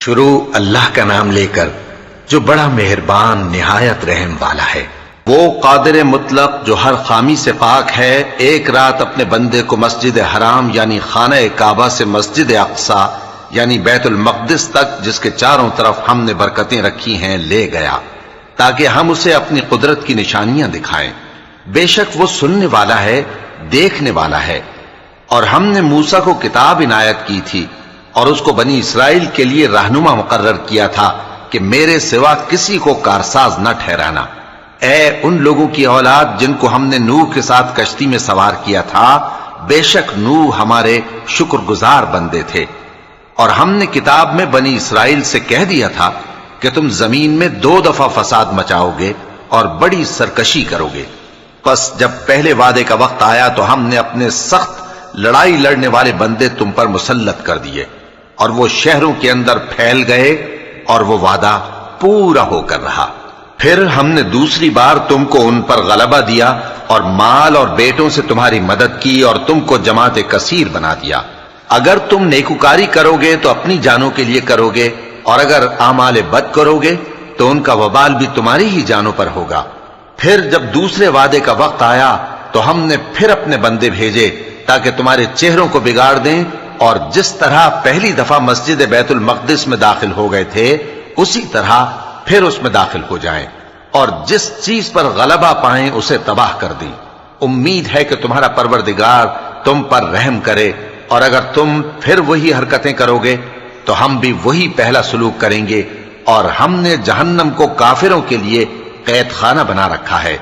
شروع اللہ کا نام لے کر جو بڑا مہربان نہایت رحم والا ہے۔ وہ قادر مطلق جو ہر خامی سے پاک ہے، ایک رات اپنے بندے کو مسجد حرام یعنی خانہ کعبہ سے مسجد اقصی یعنی بیت المقدس تک، جس کے چاروں طرف ہم نے برکتیں رکھی ہیں، لے گیا تاکہ ہم اسے اپنی قدرت کی نشانیاں دکھائیں۔ بے شک وہ سننے والا ہے، دیکھنے والا ہے۔ اور ہم نے موسیٰ کو کتاب عنایت کی تھی اور اس کو بنی اسرائیل کے لیے رہنما مقرر کیا تھا کہ میرے سوا کسی کو کارساز نہ ٹھہرانا۔ اے ان لوگوں کی اولاد جن کو ہم نے نوح کے ساتھ کشتی میں سوار کیا تھا، بے شک نوح ہمارے شکر گزار بندے تھے۔ اور ہم نے کتاب میں بنی اسرائیل سے کہہ دیا تھا کہ تم زمین میں 2 دفعہ فساد مچاؤ گے اور بڑی سرکشی کرو گے۔ پس جب پہلے وعدے کا وقت آیا تو ہم نے اپنے سخت لڑائی لڑنے والے بندے تم پر مسلط کر دیے، اور وہ شہروں کے اندر پھیل گئے اور وہ وعدہ پورا ہو کر رہا۔ پھر ہم نے دوسری بار تم کو ان پر غلبہ دیا اور مال اور بیٹوں سے تمہاری مدد کی اور تم کو جماعت کثیر بنا دیا۔ اگر تم نیکوکاری کرو گے تو اپنی جانوں کے لیے کرو گے، اور اگر اعمال بد کرو گے تو ان کا وبال بھی تمہاری ہی جانوں پر ہوگا۔ پھر جب دوسرے وعدے کا وقت آیا تو ہم نے پھر اپنے بندے بھیجے تاکہ تمہارے چہروں کو بگاڑ دیں، اور جس طرح پہلی دفعہ مسجد بیت المقدس میں داخل ہو گئے تھے اسی طرح پھر اس میں داخل ہو جائیں، اور جس چیز پر غلبہ پائیں اسے تباہ کر دیں۔ امید ہے کہ تمہارا پروردگار تم پر رحم کرے، اور اگر تم پھر وہی حرکتیں کرو گے تو ہم بھی وہی پہلا سلوک کریں گے، اور ہم نے جہنم کو کافروں کے لیے قید خانہ بنا رکھا ہے۔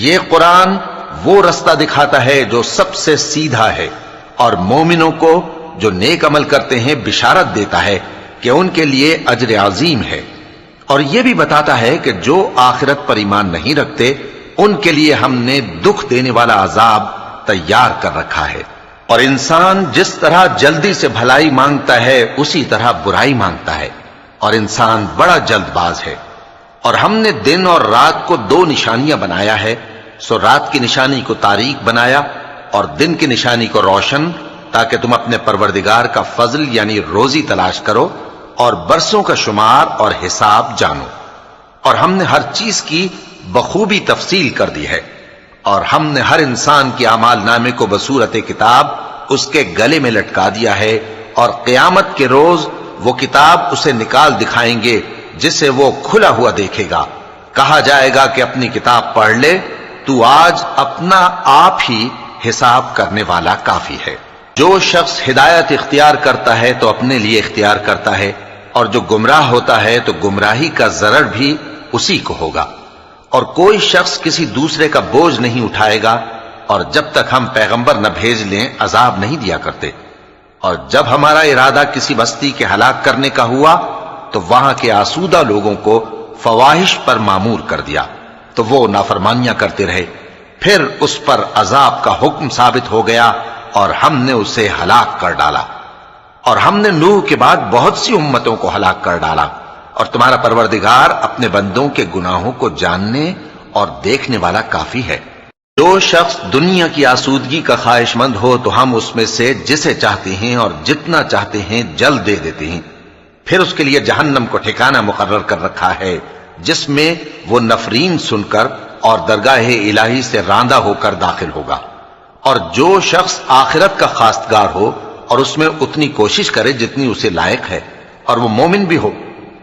یہ قرآن وہ رستہ دکھاتا ہے جو سب سے سیدھا ہے، اور مومنوں کو جو نیک عمل کرتے ہیں بشارت دیتا ہے کہ ان کے لیے اجر عظیم ہے، اور یہ بھی بتاتا ہے کہ جو آخرت پر ایمان نہیں رکھتے ان کے لیے ہم نے دکھ دینے والا عذاب تیار کر رکھا ہے۔ اور انسان جس طرح جلدی سے بھلائی مانگتا ہے اسی طرح برائی مانگتا ہے، اور انسان بڑا جلد باز ہے۔ اور ہم نے دن اور رات کو 2 نشانیاں بنایا ہے، سو رات کی نشانی کو تاریک بنایا اور دن کی نشانی کو روشن، تاکہ تم اپنے پروردگار کا فضل یعنی روزی تلاش کرو اور برسوں کا شمار اور حساب جانو۔ اور ہم نے ہر چیز کی بخوبی تفصیل کر دی ہے، اور ہم نے ہر انسان کے اعمال نامے کو بصورت کتاب اس کے گلے میں لٹکا دیا ہے، اور قیامت کے روز وہ کتاب اسے نکال دکھائیں گے جسے وہ کھلا ہوا دیکھے گا۔ کہا جائے گا کہ اپنی کتاب پڑھ لے، تو آج اپنا آپ ہی حساب کرنے والا کافی ہے۔ جو شخص ہدایت اختیار کرتا ہے تو اپنے لیے اختیار کرتا ہے، اور جو گمراہ ہوتا ہے تو گمراہی کا ضرر بھی اسی کو ہوگا۔ اور کوئی شخص کسی دوسرے کا بوجھ نہیں اٹھائے گا، اور جب تک ہم پیغمبر نہ بھیج لیں عذاب نہیں دیا کرتے۔ اور جب ہمارا ارادہ کسی بستی کے ہلاک کرنے کا ہوا تو وہاں کے آسودہ لوگوں کو فواحش پر مامور کر دیا، تو وہ نافرمانیاں کرتے رہے۔ پھر اس پر عذاب کا حکم ثابت ہو گیا اور ہم نے اسے ہلاک کر ڈالا۔ اور ہم نے نوح کے بعد بہت سی امتوں کو ہلاک کر ڈالا، اور تمہارا پروردگار اپنے بندوں کے گناہوں کو جاننے اور دیکھنے والا کافی ہے۔ جو شخص دنیا کی آسودگی کا خواہش مند ہو تو ہم اس میں سے جسے چاہتے ہیں اور جتنا چاہتے ہیں جلد دے دیتے ہیں۔ پھر اس کے لیے جہنم کو ٹھکانہ مقرر کر رکھا ہے، جس میں وہ نفرین سن کر اور درگاہ الہی سے راندہ ہو کر داخل ہوگا۔ اور جو شخص آخرت کا خواستگار ہو اور اس میں اتنی کوشش کرے جتنی اسے لائق ہے، اور وہ مومن بھی ہو،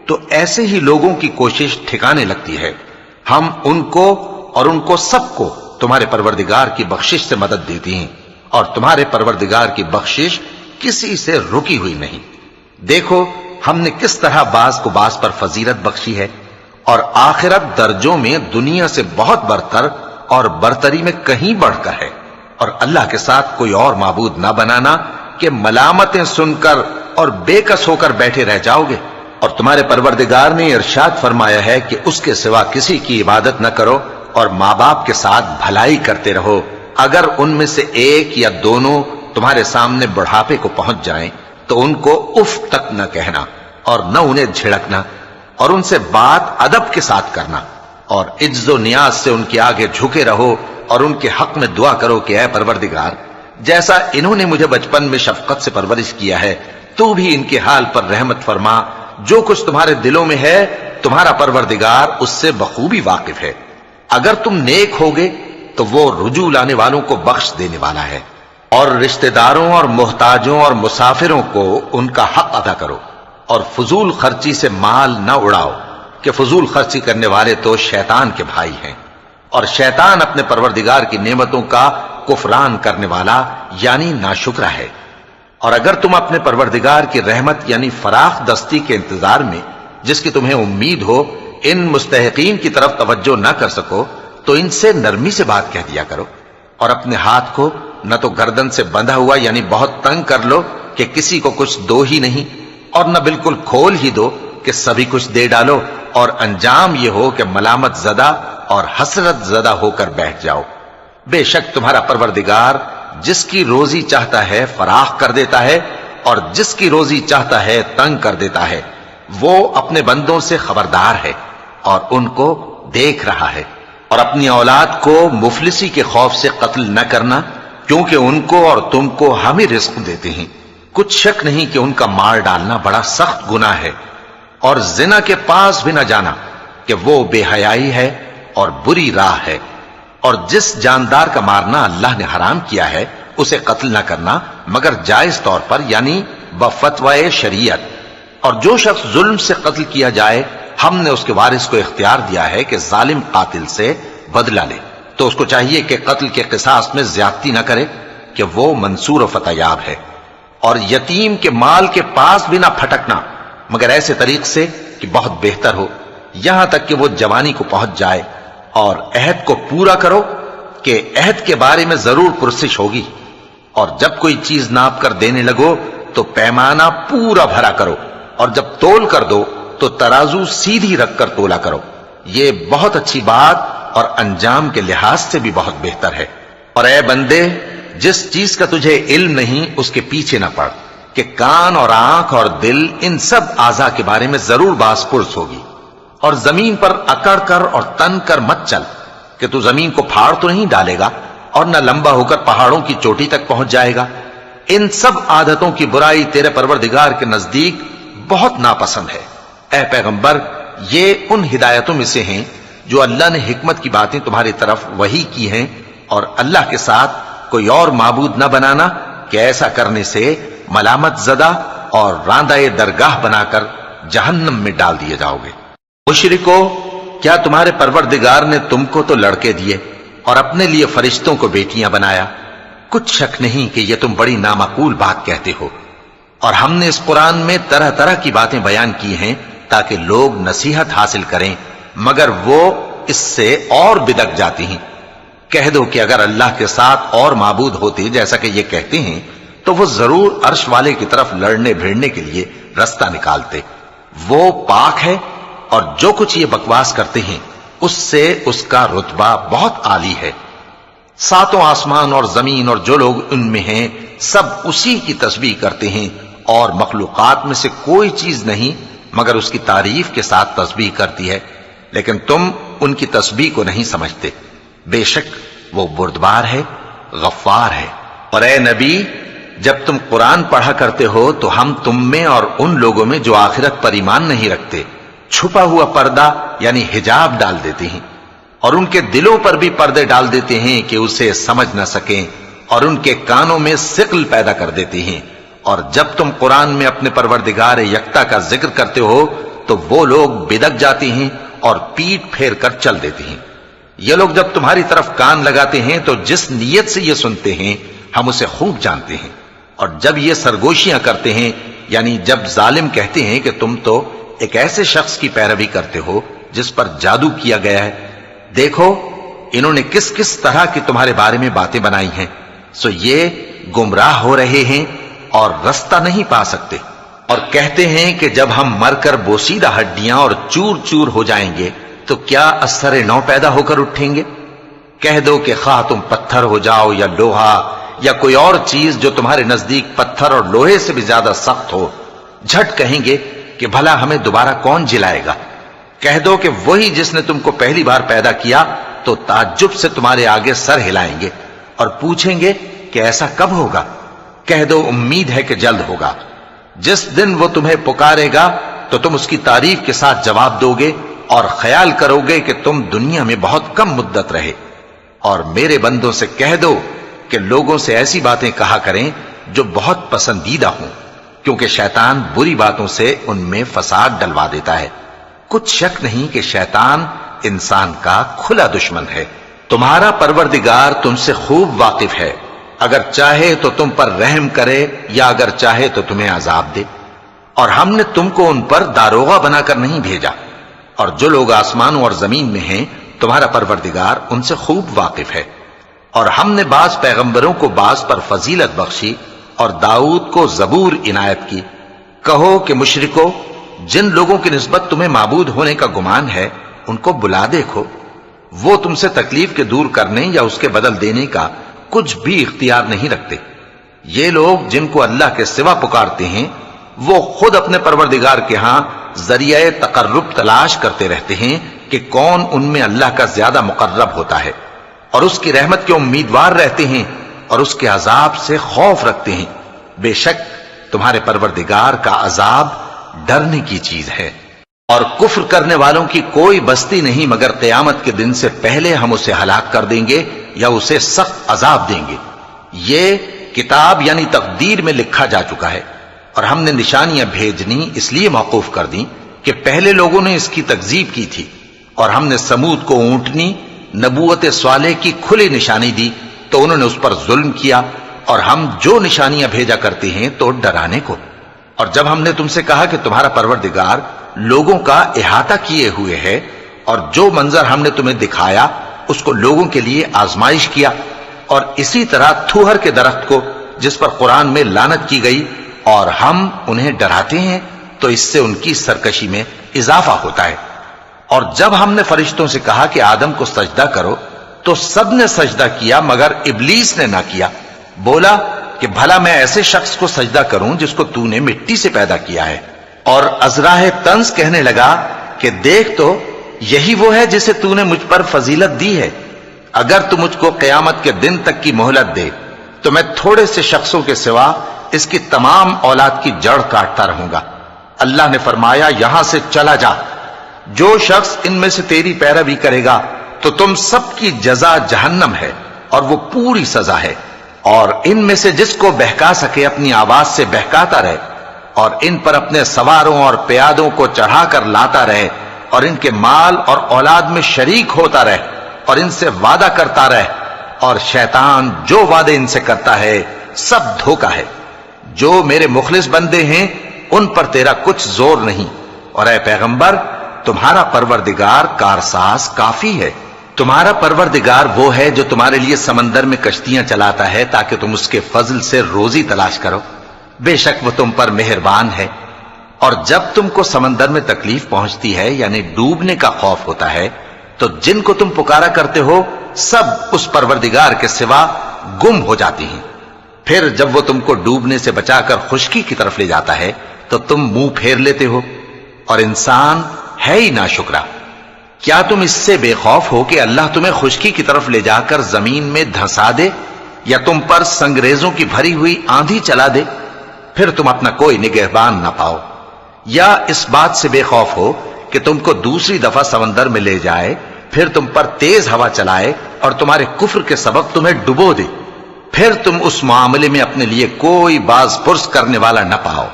تو ایسے ہی لوگوں کی کوشش ٹھکانے لگتی ہے۔ ہم ان کو اور ان کو سب کو تمہارے پروردگار کی بخشش سے مدد دیتی ہیں، اور تمہارے پروردگار کی بخشش کسی سے رکی ہوئی نہیں۔ دیکھو ہم نے کس طرح بعض کو بعض پر فضیلت بخشی ہے، اور آخرت درجوں میں دنیا سے بہت برتر اور برتری میں کہیں بڑھ کر ہے۔ اور اللہ کے ساتھ کوئی اور معبود نہ بنانا کہ ملامتیں سن کر اور بے کس ہو کر بیٹھے رہ جاؤ گے۔ اور تمہارے پروردگار نے ارشاد فرمایا ہے کہ اس کے سوا کسی کی عبادت نہ کرو، اور ماں باپ کے ساتھ بھلائی کرتے رہو۔ اگر ان میں سے ایک یا دونوں تمہارے سامنے بڑھاپے کو پہنچ جائیں تو ان کو اف تک نہ کہنا، اور نہ انہیں جھڑکنا، اور ان سے بات ادب کے ساتھ کرنا، اور عجز و نیاز سے ان کے آگے جھکے رہو، اور ان کے حق میں دعا کرو کہ اے پروردگار، جیسا انہوں نے مجھے بچپن میں شفقت سے پرورش کیا ہے تو بھی ان کے حال پر رحمت فرما، جو کچھ تمہارے دلوں میں ہے تمہارا پروردگار اس سے بخوبی واقف ہے. اگر تم نیک ہوگے تو وہ رجوع لانے والوں کو بخش دینے والا ہے. اور رشتہ داروں اور محتاجوں اور مسافروں کو ان کا حق ادا کرو، اور فضول خرچی سے مال نہ اڑاؤ کہ فضول خرچی کرنے والے تو شیطان کے بھائی ہیں، اور شیطان اپنے پروردگار کی نعمتوں کا کفران کرنے والا یعنی ناشکرا ہے. اور اگر تم اپنے پروردگار کی رحمت یعنی فراخ دستی کے انتظار میں جس کی تمہیں امید ہو ان مستحقین کی طرف توجہ نہ کر سکو تو ان سے نرمی سے بات کہہ دیا کرو، اور اپنے ہاتھ کو نہ تو گردن سے بندھا ہوا یعنی بہت تنگ کر لو کہ کسی کو کچھ دو ہی نہیں، اور نہ بالکل کھول ہی دو کہ سبھی کچھ دے ڈالو، اور انجام یہ ہو کہ ملامت زدہ اور حسرت زدہ ہو کر بیٹھ جاؤ. بے شک تمہارا پروردگار جس کی روزی چاہتا ہے فراخ کر دیتا ہے، اور جس کی روزی چاہتا ہے تنگ کر دیتا ہے. وہ اپنے بندوں سے خبردار ہے اور ان کو دیکھ رہا ہے. اور اپنی اولاد کو مفلسی کے خوف سے قتل نہ کرنا، کیونکہ ان کو اور تم کو ہم ہی رزق دیتے ہیں. کچھ شک نہیں کہ ان کا مار ڈالنا بڑا سخت گناہ ہے. اور زنا کے پاس بھی نہ جانا کہ وہ بے حیائی ہے اور بری راہ ہے. اور جس جاندار کا مارنا اللہ نے حرام کیا ہے اسے قتل نہ کرنا مگر جائز طور پر یعنی بفتوائے شریعت. اور جو شخص ظلم سے قتل کیا جائے ہم نے اس کے وارث کو اختیار دیا ہے کہ ظالم قاتل سے بدلہ لے، تو اس کو چاہیے کہ قتل کے قصاص میں زیادتی نہ کرے کہ وہ منصور و فتح یاب ہے. اور یتیم کے مال کے پاس بھی نہ پھٹکنا مگر ایسے طریق سے کہ بہت بہتر ہو، یہاں تک کہ وہ جوانی کو پہنچ جائے. اور عہد کو پورا کرو کہ عہد کے بارے میں ضرور پرسش ہوگی. اور جب کوئی چیز ناپ کر دینے لگو تو پیمانہ پورا بھرا کرو، اور جب تول کر دو تو ترازو سیدھی رکھ کر تولا کرو. یہ بہت اچھی بات اور انجام کے لحاظ سے بھی بہت بہتر ہے. اور اے بندے، جس چیز کا تجھے علم نہیں اس کے پیچھے نہ پڑ کہ کان اور آنکھ اور دل ان سب اعضاء کے بارے میں ضرور باز پرس ہوگی. اور زمین پر اکڑ کر اور تن کر مت چل کہ تو زمین کو پھاڑ تو نہیں ڈالے گا اور نہ لمبا ہو کر پہاڑوں کی چوٹی تک پہنچ جائے گا. ان سب عادتوں کی برائی تیرے پروردگار کے نزدیک بہت ناپسند ہے. اے پیغمبر، یہ ان ہدایتوں میں سے ہیں جو اللہ نے حکمت کی باتیں تمہاری طرف وحی کی ہیں، اور اللہ کے ساتھ کوئی اور معبود نہ بنانا کہ ایسا کرنے سے ملامت زدہ اور راندہ درگاہ بنا کر جہنم میں ڈال دیے جاؤ گے. مشرکو، کیا تمہارے پروردگار نے تم کو تو لڑکے دیے اور اپنے لیے فرشتوں کو بیٹیاں بنایا؟ کچھ شک نہیں کہ یہ تم بڑی نامعقول بات کہتے ہو. اور ہم نے اس قرآن میں طرح طرح کی باتیں بیان کی ہیں تاکہ لوگ نصیحت حاصل کریں، مگر وہ اس سے اور بدک جاتی ہیں. کہہ دو کہ اگر اللہ کے ساتھ اور معبود ہوتے جیسا کہ یہ کہتے ہیں تو وہ ضرور عرش والے کی طرف لڑنے بھیڑنے کے لیے رستہ نکالتے. وہ پاک ہے اور جو کچھ یہ بکواس کرتے ہیں اس سے اس کا رتبہ بہت عالی ہے. ساتوں آسمان اور زمین اور جو لوگ ان میں ہیں سب اسی کی تسبیح کرتے ہیں، اور مخلوقات میں سے کوئی چیز نہیں مگر اس کی تعریف کے ساتھ تسبیح کرتی ہے، لیکن تم ان کی تسبیح کو نہیں سمجھتے. بے شک وہ بردبار ہے، غفار ہے. اور اے نبی، جب تم قرآن پڑھا کرتے ہو تو ہم تم میں اور ان لوگوں میں جو آخرت پر ایمان نہیں رکھتے چھپا ہوا پردہ یعنی حجاب ڈال دیتے ہیں، اور ان کے دلوں پر بھی پردے ڈال دیتے ہیں کہ اسے سمجھ نہ سکیں، اور ان کے کانوں میں ثقل پیدا کر دیتے ہیں. اور جب تم قرآن میں اپنے پروردگار یکتا کا ذکر کرتے ہو تو وہ لوگ بدک جاتے ہیں اور پیٹ پھیر کر چل دیتے ہیں. یہ لوگ جب تمہاری طرف کان لگاتے ہیں تو جس نیت سے یہ سنتے ہیں ہم اسے خوب جانتے ہیں. اور جب یہ سرگوشیاں کرتے ہیں یعنی جب ظالم کہتے ہیں کہ تم تو ایک ایسے شخص کی پیروی کرتے ہو جس پر جادو کیا گیا ہے، دیکھو انہوں نے کس کس طرح کی تمہارے بارے میں باتیں بنائی ہیں، سو یہ گمراہ ہو رہے ہیں اور رستہ نہیں پا سکتے. اور کہتے ہیں کہ جب ہم مر کر بوسیدہ ہڈیاں اور چور چور ہو جائیں گے تو کیا اثر نو پیدا ہو کر اٹھیں گے؟ کہہ دو کہ خواہ تم پتھر ہو جاؤ یا لوہا یا کوئی اور چیز جو تمہارے نزدیک پتھر اور لوہے سے بھی زیادہ سخت ہو، جھٹ کہیں گے کہ بھلا ہمیں دوبارہ کون جلائے گا. کہہ دو کہ وہی جس نے تم کو پہلی بار پیدا کیا تو تعجب سے تمہارے آگے سر ہلائیں گے اور پوچھیں گے کہ ایسا کب ہوگا. کہہ دو امید ہے کہ جلد ہوگا. جس دن وہ تمہیں پکارے گا تو تم اس کی تعریف کے ساتھ جواب دو گے اور خیال کرو گے کہ تم دنیا میں بہت کم مدت رہے۔ اور میرے بندوں سے کہہ دو کہ لوگوں سے ایسی باتیں کہا کریں جو بہت پسندیدہ ہوں، کیونکہ شیطان بری باتوں سے ان میں فساد ڈلوا دیتا ہے۔ کچھ شک نہیں کہ شیطان انسان کا کھلا دشمن ہے۔ تمہارا پروردگار تم سے خوب واقف ہے، اگر چاہے تو تم پر رحم کرے یا اگر چاہے تو تمہیں عذاب دے۔ اور ہم نے تم کو ان پر داروغہ بنا کر نہیں بھیجا، اور جو لوگ آسمانوں اور زمین میں ہیں تمہارا پروردگار ان سے خوب واقف ہے۔ اور ہم نے بعض پیغمبروں کو بعض پر فضیلت بخشی اور داؤد کو زبور عنایت کی۔ کہو کہ مشرکو، جن لوگوں کی نسبت تمہیں معبود ہونے کا گمان ہے ان کو بلا دیکھو، وہ تم سے تکلیف کے دور کرنے یا اس کے بدل دینے کا کچھ بھی اختیار نہیں رکھتے۔ یہ لوگ جن کو اللہ کے سوا پکارتے ہیں وہ خود اپنے پروردگار کے ہاں ذریعہ تقرب تلاش کرتے رہتے ہیں کہ کون ان میں اللہ کا زیادہ مقرب ہوتا ہے، اور اس کی رحمت کے امیدوار رہتے ہیں اور اس کے عذاب سے خوف رکھتے ہیں۔ بے شک تمہارے پروردگار کا عذاب ڈرنے کی چیز ہے۔ اور کفر کرنے والوں کی کوئی بستی نہیں مگر قیامت کے دن سے پہلے ہم اسے ہلاک کر دیں گے یا اسے سخت عذاب دیں گے۔ یہ کتاب یعنی تقدیر میں لکھا جا چکا ہے، اور ہم نے نشانیاں بھیجنی اس لیے موقوف کر دیں کہ پہلے لوگوں نے اس کی تکذیب کی تھی، اور ہم نے سمود کو اونٹنی نبوت صالح کی کھلی نشانی دی تو انہوں نے اس پر ظلم کیا، اور ہم جو نشانیاں بھیجا کرتے ہیں تو ڈرانے کو۔ اور جب ہم نے تم سے کہا کہ تمہارا پروردگار لوگوں کا احاطہ کیے ہوئے ہے، اور جو منظر ہم نے تمہیں دکھایا اس کو لوگوں کے لیے آزمائش کیا، اور اسی طرح تھوہر کے درخت کو جس پر قرآن میں لعنت کی گئی، اور ہم انہیں ڈراتے ہیں تو اس سے ان کی سرکشی میں اضافہ ہوتا ہے۔ اور جب ہم نے فرشتوں سے کہا کہ آدم کو سجدہ کرو تو سب نے سجدہ کیا مگر ابلیس نے نہ کیا، بولا کہ بھلا میں ایسے شخص کو سجدہ کروں جس کو تو نے مٹی سے پیدا کیا ہے۔ اور ازراہ طنز کہنے لگا کہ دیکھ تو یہی وہ ہے جسے تو نے مجھ پر فضیلت دی ہے، اگر تو مجھ کو قیامت کے دن تک کی مہلت دے تو میں تھوڑے سے شخصوں کے سوا اس کی تمام اولاد کی جڑ کاٹتا رہوں گا۔ اللہ نے فرمایا یہاں سے چلا جا، جو شخص ان میں سے تیری پیروی کرے گا تو تم سب کی جزا جہنم ہے اور وہ پوری سزا ہے، اور ان میں سے جس کو بہکا سکے اپنی آواز سے بہکاتا رہے، اور ان پر اپنے سواروں اور پیادوں کو چڑھا کر لاتا رہے، اور ان کے مال اور اولاد میں شریک ہوتا رہے، اور ان سے وعدہ کرتا رہے، اور شیطان جو وعدے ان سے کرتا ہے سب دھوکہ ہے۔ جو میرے مخلص بندے ہیں ان پر تیرا کچھ زور نہیں، اور اے پیغمبر تمہارا پروردگار کارساز کافی ہے۔ تمہارا پروردگار وہ ہے جو تمہارے لیے سمندر میں کشتیاں چلاتا ہے تاکہ تم اس کے فضل سے روزی تلاش کرو، بے شک وہ تم پر مہربان ہے۔ اور جب تم کو سمندر میں تکلیف پہنچتی ہے یعنی ڈوبنے کا خوف ہوتا ہے تو جن کو تم پکارا کرتے ہو سب اس پروردگار کے سوا گم ہو جاتی ہیں۔ پھر جب وہ تم کو ڈوبنے سے بچا کر خشکی کی طرف لے جاتا ہے تو تم منہ پھیر لیتے ہو، اور انسان ہے ہی ناشکرا۔ کیا تم اس سے بے خوف ہو کہ اللہ تمہیں خشکی کی طرف لے جا کر زمین میں دھنسا دے یا تم پر سنگریزوں کی بھری ہوئی آندھی چلا دے، پھر تم اپنا کوئی نگہبان نہ پاؤ؟ یا اس بات سے بے خوف ہو کہ تم کو دوسری دفعہ سمندر میں لے جائے، پھر تم پر تیز ہوا چلائے اور تمہارے کفر کے سبب تمہیں ڈبو دے، پھر تم اس معاملے میں اپنے لیے کوئی باز پرس کرنے والا نہ پاؤ؟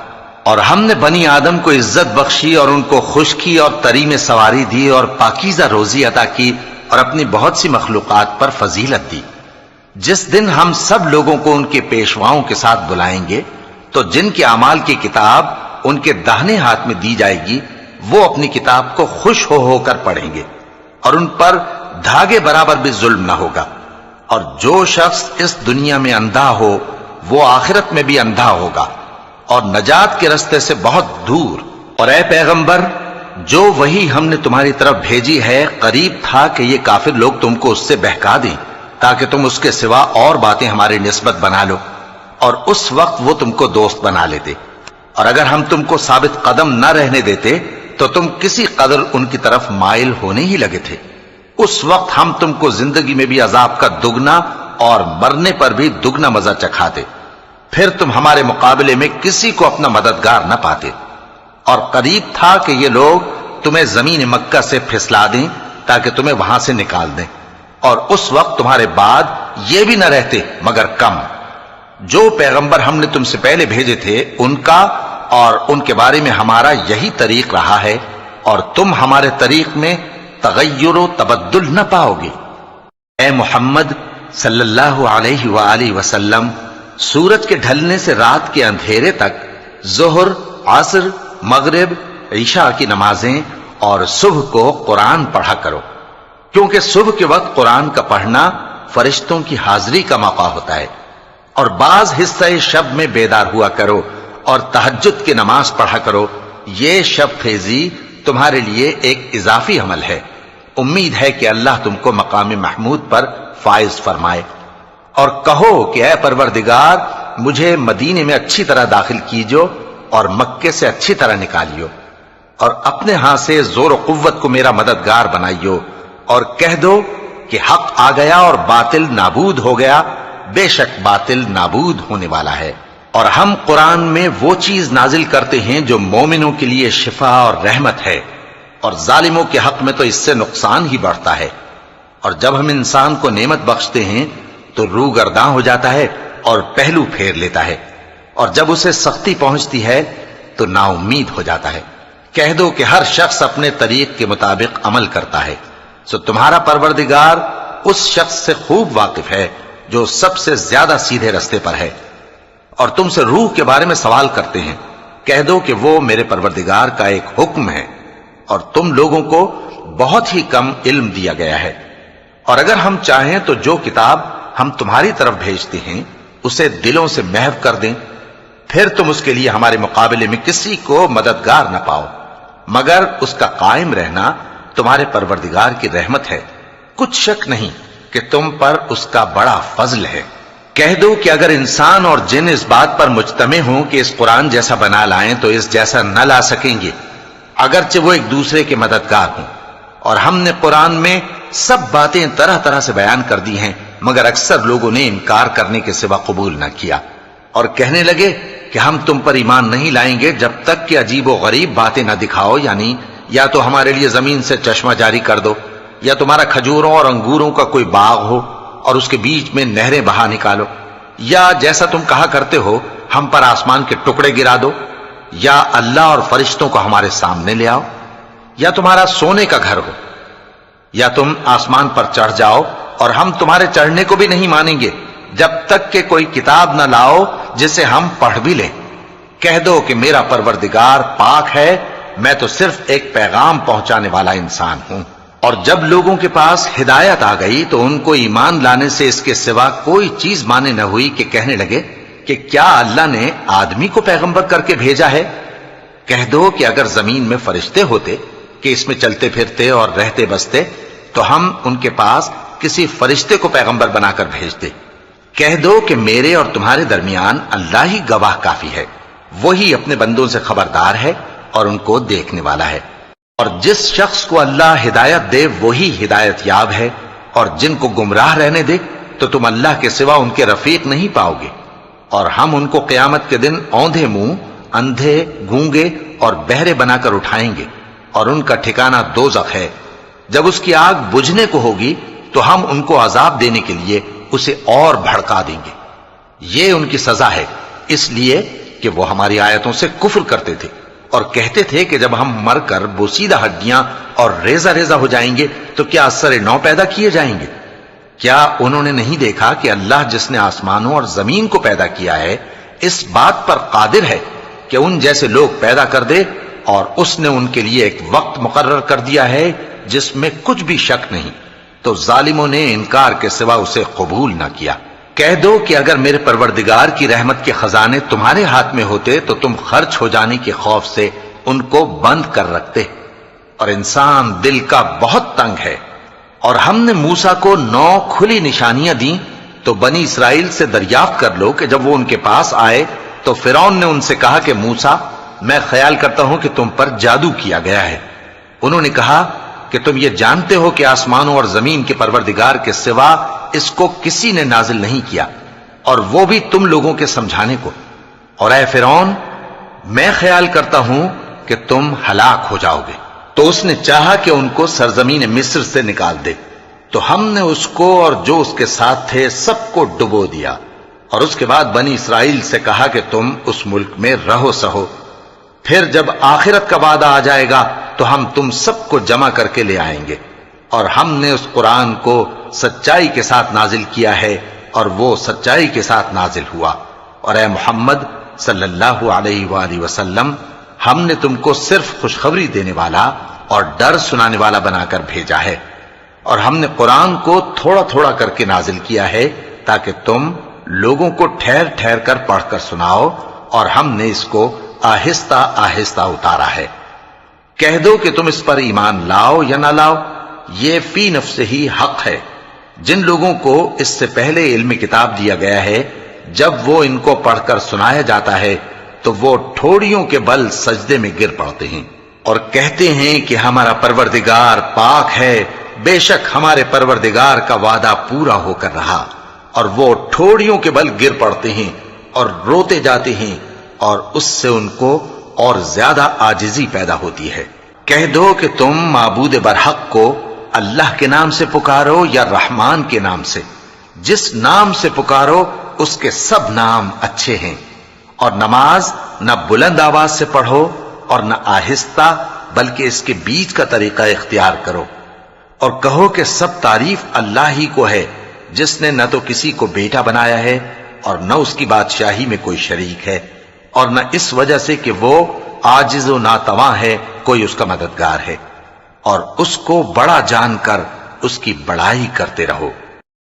اور ہم نے بنی آدم کو عزت بخشی اور ان کو خشکی اور تری میں سواری دی اور پاکیزہ روزی عطا کی اور اپنی بہت سی مخلوقات پر فضیلت دی۔ جس دن ہم سب لوگوں کو ان کے پیشواؤں کے ساتھ بلائیں گے تو جن کے اعمال کی کتاب ان کے داہنے ہاتھ میں دی جائے گی وہ اپنی کتاب کو خوش ہو کر پڑھیں گے، اور ان پر دھاگے برابر بھی ظلم نہ ہوگا۔ اور جو شخص اس دنیا میں اندھا ہو وہ آخرت میں بھی اندھا ہوگا اور نجات کے رستے سے بہت دور۔ اور اے پیغمبر جو وہی ہم نے تمہاری طرف بھیجی ہے قریب تھا کہ یہ کافر لوگ تم کو اس سے بہکا دیں تاکہ تم اس کے سوا اور باتیں ہماری نسبت بنا لو، اور اس وقت وہ تم کو دوست بنا لیتے، اور اگر ہم تم کو ثابت قدم نہ رہنے دیتے تو تم کسی قدر ان کی طرف مائل ہونے ہی لگے تھے۔ اس وقت ہم تم کو زندگی میں بھی عذاب کا دگنا اور مرنے پر بھی دگنا مزہ چکھاتے، پھر تم ہمارے مقابلے میں کسی کو اپنا مددگار نہ پاتے۔ اور قریب تھا کہ یہ لوگ تمہیں زمین مکہ سے پھسلا دیں تاکہ تمہیں وہاں سے نکال دیں، اور اس وقت تمہارے بعد یہ بھی نہ رہتے مگر کم۔ جو پیغمبر ہم نے تم سے پہلے بھیجے تھے ان کا اور ان کے بارے میں ہمارا یہی طریق رہا ہے، اور تم ہمارے طریق میں تغیر و تبدل نہ پاؤ گے۔ اے محمد صلی اللہ علیہ وآلہ وسلم، سورج کے ڈھلنے سے رات کے اندھیرے تک ظہر، عصر، مغرب، عشاء کی نمازیں اور صبح کو قرآن پڑھا کرو، کیونکہ صبح کے وقت قرآن کا پڑھنا فرشتوں کی حاضری کا موقع ہوتا ہے، اور بعض حصہ شب میں بیدار ہوا کرو اور تہجد کی نماز پڑھا کرو، یہ شب خیزی تمہارے لیے ایک اضافی عمل ہے۔ امید ہے کہ اللہ تم کو مقام محمود پر فائز فرمائے۔ اور کہو کہ اے پروردگار، مجھے مدینے میں اچھی طرح داخل کیجو اور مکے سے اچھی طرح نکالیو، اور اپنے ہاں سے زور و قوت کو میرا مددگار بنائیو، اور کہہ دو کہ حق آ گیا اور باطل نابود ہو گیا، بے شک باطل نابود ہونے والا ہے۔ اور ہم قرآن میں وہ چیز نازل کرتے ہیں جو مومنوں کے لیے شفا اور رحمت ہے، اور ظالموں کے حق میں تو اس سے نقصان ہی بڑھتا ہے۔ اور جب ہم انسان کو نعمت بخشتے ہیں تو روح گرداں ہو جاتا ہے اور پہلو پھیر لیتا ہے، اور جب اسے سختی پہنچتی ہے تو نا امید ہو جاتا ہے۔ کہہ دو کہ ہر شخص اپنے طریق کے مطابق عمل کرتا ہے، سو تمہارا پروردگار اس شخص سے خوب واقف ہے جو سب سے زیادہ سیدھے رستے پر ہے۔ اور تم سے روح کے بارے میں سوال کرتے ہیں، کہہ دو کہ وہ میرے پروردگار کا ایک حکم ہے، اور تم لوگوں کو بہت ہی کم علم دیا گیا ہے۔ اور اگر ہم چاہیں تو جو کتاب ہم تمہاری طرف بھیجتے ہیں اسے دلوں سے محو کر دیں، پھر تم اس کے لیے ہمارے مقابلے میں کسی کو مددگار نہ پاؤ، مگر اس کا قائم رہنا تمہارے پروردگار کی رحمت ہے، کچھ شک نہیں کہ تم پر اس کا بڑا فضل ہے۔ کہہ دو کہ اگر انسان اور جن اس بات پر مجتمع ہوں کہ اس قرآن جیسا بنا لائیں تو اس جیسا نہ لا سکیں گے، اگرچہ وہ ایک دوسرے کے مددگار ہوں۔ اور ہم نے قرآن میں سب باتیں طرح طرح سے بیان کر دی ہیں، مگر اکثر لوگوں نے انکار کرنے کے سوا قبول نہ کیا، اور کہنے لگے کہ ہم تم پر ایمان نہیں لائیں گے جب تک کہ عجیب و غریب باتیں نہ دکھاؤ، یعنی یا تو ہمارے لیے زمین سے چشمہ جاری کر دو، یا تمہارا کھجوروں اور انگوروں کا کوئی باغ ہو اور اس کے بیچ میں نہریں بہا نکالو، یا جیسا تم کہا کرتے ہو ہم پر آسمان کے ٹکڑے گرا دو، یا اللہ اور فرشتوں کو ہمارے سامنے لے آؤ، یا تمہارا سونے کا گھر ہو، یا تم آسمان پر چڑھ جاؤ اور ہم تمہارے چڑھنے کو بھی نہیں مانیں گے جب تک کہ کوئی کتاب نہ لاؤ جسے ہم پڑھ بھی لیں۔ کہہ دو کہ میرا پروردگار پاک ہے، میں تو صرف ایک پیغام پہنچانے والا انسان ہوں۔ اور جب لوگوں کے پاس ہدایت آ گئی تو ان کو ایمان لانے سے اس کے سوا کوئی چیز مانے نہ ہوئی کہ کہنے لگے کہ کیا اللہ نے آدمی کو پیغمبر کر کے بھیجا ہے؟ کہہ دو کہ اگر زمین میں فرشتے ہوتے کہ اس میں چلتے پھرتے اور رہتے بستے تو ہم ان کے پاس کسی فرشتے کو پیغمبر بنا کر بھیجتے۔ کہہ دو کہ میرے اور تمہارے درمیان اللہ ہی گواہ کافی ہے، وہی اپنے بندوں سے خبردار ہے اور ان کو دیکھنے والا ہے۔ اور جس شخص کو اللہ ہدایت دے وہی ہدایت یاب ہے، اور جن کو گمراہ رہنے دے تو تم اللہ کے سوا ان کے رفیق نہیں پاؤ گے۔ اور ہم ان کو قیامت کے دن اوندھے منہ، اندھے، گونگے اور بہرے بنا کر اٹھائیں گے، اور ان کا ٹھکانہ دوزخ ہے۔ جب اس کی آگ بجھنے کو ہوگی تو ہم ان کو عذاب دینے کے لیے اسے اور بھڑکا دیں گے۔ یہ ان کی سزا ہے، اس لیے کہ وہ ہماری آیتوں سے کفر کرتے تھے اور کہتے تھے کہ جب ہم مر کر بوسیدہ ہڈیاں اور ریزہ ریزہ ہو جائیں گے تو کیا اثر نو پیدا کیے جائیں گے؟ کیا انہوں نے نہیں دیکھا کہ اللہ جس نے آسمانوں اور زمین کو پیدا کیا ہے اس بات پر قادر ہے کہ ان جیسے لوگ پیدا کر دے، اور اس نے ان کے لیے ایک وقت مقرر کر دیا ہے جس میں کچھ بھی شک نہیں، تو ظالموں نے انکار کے سوا اسے قبول نہ کیا۔ کہہ دو کہ اگر میرے پروردگار کی رحمت کے خزانے تمہارے ہاتھ میں ہوتے تو تم خرچ ہو جانے کے خوف سے ان کو بند کر رکھتے، اور انسان دل کا بہت تنگ ہے۔ اور ہم نے موسیٰ کو 9 کھلی نشانیاں دیں تو بنی اسرائیل سے دریافت کر لو کہ جب وہ ان کے پاس آئے تو فرعون نے ان سے کہا کہ موسیٰ، میں خیال کرتا ہوں کہ تم پر جادو کیا گیا ہے۔ انہوں نے کہا کہ تم یہ جانتے ہو کہ آسمانوں اور زمین کے پروردگار کے سوا اس کو کسی نے نازل نہیں کیا، اور وہ بھی تم لوگوں کے سمجھانے کو۔ اور اے فرعون، میں خیال کرتا ہوں کہ تم ہلاک ہو جاؤ گے۔ تو اس نے چاہا کہ ان کو سرزمین مصر سے نکال دے، تو ہم نے اس کو اور جو اس کے ساتھ تھے سب کو ڈبو دیا، اور اس کے بعد بنی اسرائیل سے کہا کہ تم اس ملک میں رہو سہو، پھر جب آخرت کا وعدہ آ جائے گا تو ہم تم سب کو جمع کر کے لے آئیں گے۔ اور ہم نے اس قرآن کو سچائی کے ساتھ نازل کیا ہے، اور وہ سچائی کے ساتھ نازل ہوا۔ اور اے محمد صلی اللہ علیہ وآلہ وسلم، ہم نے تم کو صرف خوشخبری دینے والا اور ڈر سنانے والا بنا کر بھیجا ہے، اور ہم نے قرآن کو تھوڑا تھوڑا کر کے نازل کیا ہے تاکہ تم لوگوں کو ٹھہر ٹھہر کر پڑھ کر سناؤ، اور ہم نے اس کو آہستہ آہستہ اتارا ہے۔ کہہ دو کہ تم اس پر ایمان لاؤ یا نہ لاؤ، یہ فی نفس ہی حق ہے۔ جن لوگوں کو اس سے پہلے علم کتاب دیا گیا ہے، جب وہ ان کو پڑھ کر سنایا جاتا ہے تو وہ ٹھوڑیوں کے بل سجدے میں گر پڑتے ہیں اور کہتے ہیں کہ ہمارا پروردگار پاک ہے، بے شک ہمارے پروردگار کا وعدہ پورا ہو کر رہا، اور وہ ٹھوڑیوں کے بل گر پڑتے ہیں اور روتے جاتے ہیں، اور اس سے ان کو اور زیادہ عاجزی پیدا ہوتی ہے۔ کہہ دو کہ تم معبود برحق کو اللہ کے نام سے پکارو یا رحمان کے نام سے، جس نام سے پکارو اس کے سب نام اچھے ہیں، اور نماز نہ بلند آواز سے پڑھو اور نہ آہستہ، بلکہ اس کے بیچ کا طریقہ اختیار کرو، اور کہو کہ سب تعریف اللہ ہی کو ہے، جس نے نہ تو کسی کو بیٹا بنایا ہے اور نہ اس کی بادشاہی میں کوئی شریک ہے، اور نہ اس وجہ سے کہ وہ عاجز و ناتواں ہے کوئی اس کا مددگار ہے، اور اس کو بڑا جان کر اس کی بڑائی کرتے رہو۔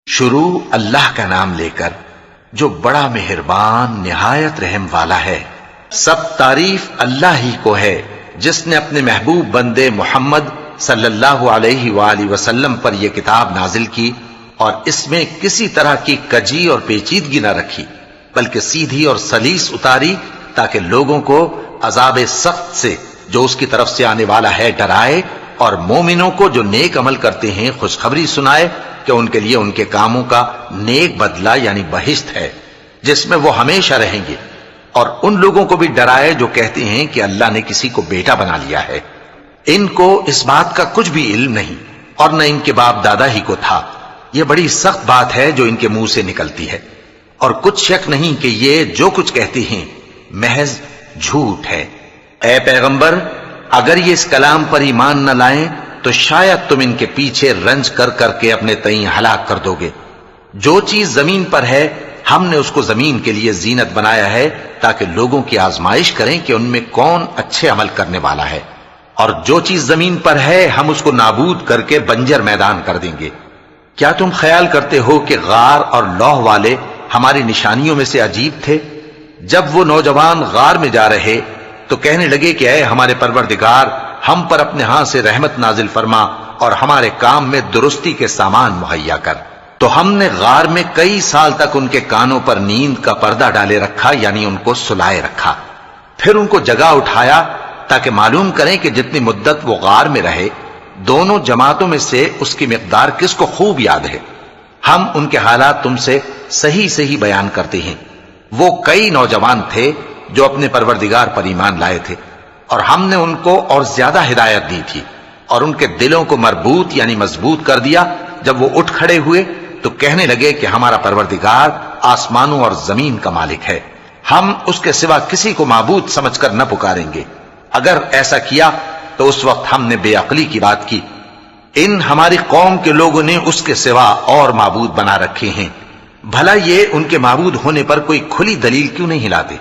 شروع اللہ کا نام لے کر جو بڑا مہربان نہایت رحم والا ہے۔ سب تعریف اللہ ہی کو ہے جس نے اپنے محبوب بندے محمد صلی اللہ علیہ وآلہ وسلم پر یہ کتاب نازل کی، اور اس میں کسی طرح کی کجی اور پیچیدگی نہ رکھی، بلکہ سیدھی اور سلیس اتاری تاکہ لوگوں کو عذاب سخت سے جو اس کی طرف سے آنے والا ہے ڈرائے، اور مومنوں کو جو نیک عمل کرتے ہیں خوشخبری سنائے کہ ان کے لیے ان کے کاموں کا نیک بدلہ یعنی بہشت ہے جس میں وہ ہمیشہ رہیں گے، اور ان لوگوں کو بھی ڈرائے جو کہتے ہیں کہ اللہ نے کسی کو بیٹا بنا لیا ہے۔ ان کو اس بات کا کچھ بھی علم نہیں، اور نہ ان کے باپ دادا ہی کو تھا۔ یہ بڑی سخت بات ہے جو ان کے منہ سے نکلتی ہے، اور کچھ شک نہیں کہ یہ جو کچھ کہتے ہیں محض جھوٹ ہے۔ اے پیغمبر، اگر یہ اس کلام پر ایمان نہ لائیں تو شاید تم ان کے پیچھے رنج کر کر کے اپنے تئیں ہلاک کر دو گے۔ جو چیز زمین پر ہے ہم نے اس کو زمین کے لیے زینت بنایا ہے تاکہ لوگوں کی آزمائش کریں کہ ان میں کون اچھے عمل کرنے والا ہے، اور جو چیز زمین پر ہے ہم اس کو نابود کر کے بنجر میدان کر دیں گے۔ کیا تم خیال کرتے ہو کہ غار اور لوح والے ہماری نشانیوں میں سے عجیب تھے؟ جب وہ نوجوان غار میں جا رہے تو کہنے لگے کہ اے ہمارے پروردگار، ہم پر اپنے ہاں سے رحمت نازل فرما اور ہمارے کام میں درستی کے سامان مہیا کر۔ تو ہم نے غار میں کئی سال تک ان کے کانوں پر نیند کا پردہ ڈالے رکھا، یعنی ان کو سلائے رکھا، پھر ان کو جگا اٹھایا تاکہ معلوم کریں کہ جتنی مدت وہ غار میں رہے دونوں جماعتوں میں سے اس کی مقدار کس کو خوب یاد ہے۔ ہم ان کے حالات تم سے صحیح صحیح بیان کرتے ہیں۔ وہ کئی نوجوان تھے جو اپنے پروردگار پر ایمان لائے تھے، اور ہم نے ان کو اور زیادہ ہدایت دی تھی، اور ان کے دلوں کو مربوط یعنی مضبوط کر دیا۔ جب وہ اٹھ کھڑے ہوئے تو کہنے لگے کہ ہمارا پروردگار آسمانوں اور زمین کا مالک ہے، ہم اس کے سوا کسی کو معبود سمجھ کر نہ پکاریں گے۔ اگر ایسا کیا تو اس وقت ہم نے بے عقلی کی بات کی۔ ان ہماری قوم کے لوگوں نے اس کے سوا اور معبود بنا رکھے ہیں، بھلا یہ ان کے معبود ہونے پر کوئی کھلی دلیل کیوں نہیں لاتے؟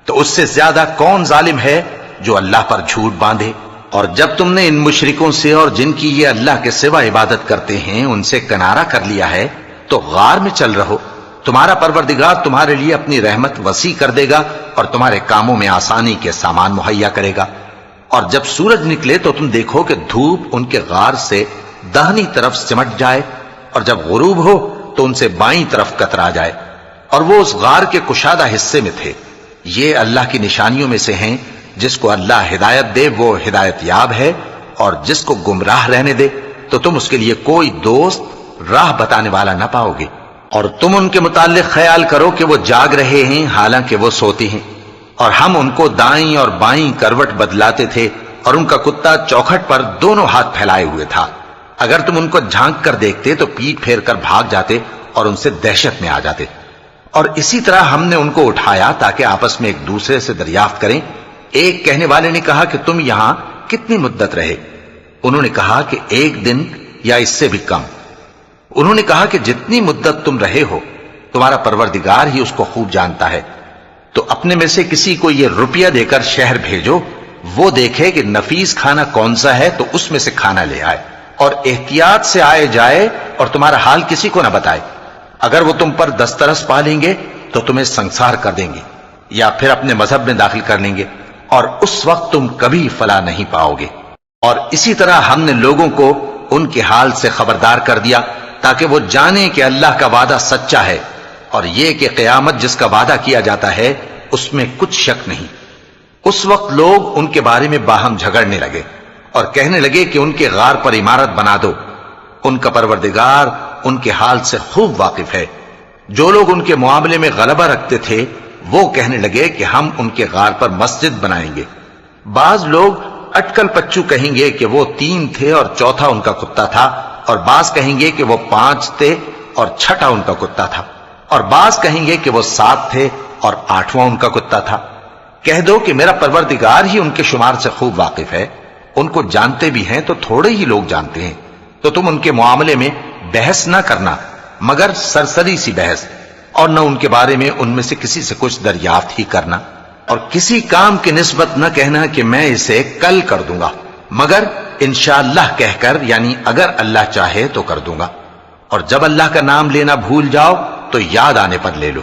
تو اس سے زیادہ کون ظالم ہے جو اللہ پر جھوٹ باندھے؟ اور جب تم نے ان مشرکوں سے اور جن کی یہ اللہ کے سوا عبادت کرتے ہیں ان سے کنارہ کر لیا ہے تو غار میں چل رہو، تمہارا پروردگار تمہارے لیے اپنی رحمت وسیع کر دے گا اور تمہارے کاموں میں آسانی کے سامان مہیا کرے گا۔ اور جب سورج نکلے تو تم دیکھو کہ دھوپ ان کے غار سے داہنی طرف سمٹ جائے، اور جب غروب ہو تو ان سے بائیں طرف کترا جائے، اور وہ اس غار کے کشادہ حصے میں تھے۔ یہ اللہ کی نشانیوں میں سے ہیں، جس کو اللہ ہدایت دے وہ ہدایت یاب ہے، اور جس کو گمراہ رہنے دے تو تم اس کے لیے کوئی دوست راہ بتانے والا نہ پاؤ گے۔ اور تم ان کے متعلق خیال کرو کہ وہ جاگ رہے ہیں حالانکہ وہ سوتے ہیں، اور ہم ان کو دائیں اور بائیں کروٹ بدلاتے تھے، اور ان کا کتا چوکھٹ پر دونوں ہاتھ پھیلائے ہوئے تھا۔ اگر تم ان کو جھانک کر دیکھتے تو پیٹ پھیر کر بھاگ جاتے اور ان سے دہشت میں آ جاتے۔ اور اسی طرح ہم نے ان کو اٹھایا تاکہ آپس میں ایک دوسرے سے دریافت کریں۔ ایک کہنے والے نے کہا کہ تم یہاں کتنی مدت رہے؟ انہوں نے کہا کہ 1 دن یا اس سے بھی کم۔ انہوں نے کہا کہ جتنی مدت تم رہے ہو تمہارا پروردگار ہی اس کو خوب جانتا ہے، تو اپنے میں سے کسی کو یہ روپیہ دے کر شہر بھیجو، وہ دیکھے کہ نفیس کھانا کون سا ہے تو اس میں سے کھانا لے آئے، اور احتیاط سے آئے جائے اور تمہارا حال کسی کو نہ بتائے۔ اگر وہ تم پر دسترس پا لیں گے تو تمہیں سنسار کر دیں گے یا پھر اپنے مذہب میں داخل کر لیں گے، اور اس وقت تم کبھی فلاح نہیں پاؤ گے۔ اور اسی طرح ہم نے لوگوں کو ان کے حال سے خبردار کر دیا تاکہ وہ جانیں کہ اللہ کا وعدہ سچا ہے، اور یہ کہ قیامت جس کا وعدہ کیا جاتا ہے اس میں کچھ شک نہیں۔ اس وقت لوگ ان کے بارے میں باہم جھگڑنے لگے اور کہنے لگے کہ ان کے غار پر عمارت بنا دو۔ ان کا پروردگار ان کے حال سے خوب واقف ہے۔ جو لوگ ان کے معاملے میں غلبہ رکھتے تھے وہ کہنے لگے کہ ہم ان کے غار پر مسجد بنائیں گے۔ بعض لوگ اٹکل پچو کہیں گے کہ وہ 3 تھے اور چوتھا ان کا کتا تھا، اور بعض کہیں گے کہ وہ 5 تھے اور چھٹا ان کا کتا تھا، اور بعض کہیں گے کہ وہ 7 تھے اور 8واں ان کا کتا تھا۔ کہہ دو کہ میرا پروردگار ہی ان کے شمار سے خوب واقف ہے، ان کو جانتے بھی ہیں تو تھوڑے ہی لوگ جانتے ہیں۔ تو تم ان کے معاملے میں بحث نہ کرنا مگر سرسری سی بحث، اور نہ ان کے بارے میں ان میں سے کسی سے کچھ دریافت ہی کرنا، اور کسی کام کی نسبت نہ کہنا کہ میں اسے کل کر دوں گا، مگر انشاءاللہ کہہ کر، یعنی اگر اللہ چاہے تو کر دوں گا۔ اور جب اللہ کا نام لینا بھول جاؤ تو یاد آنے پر لے لو،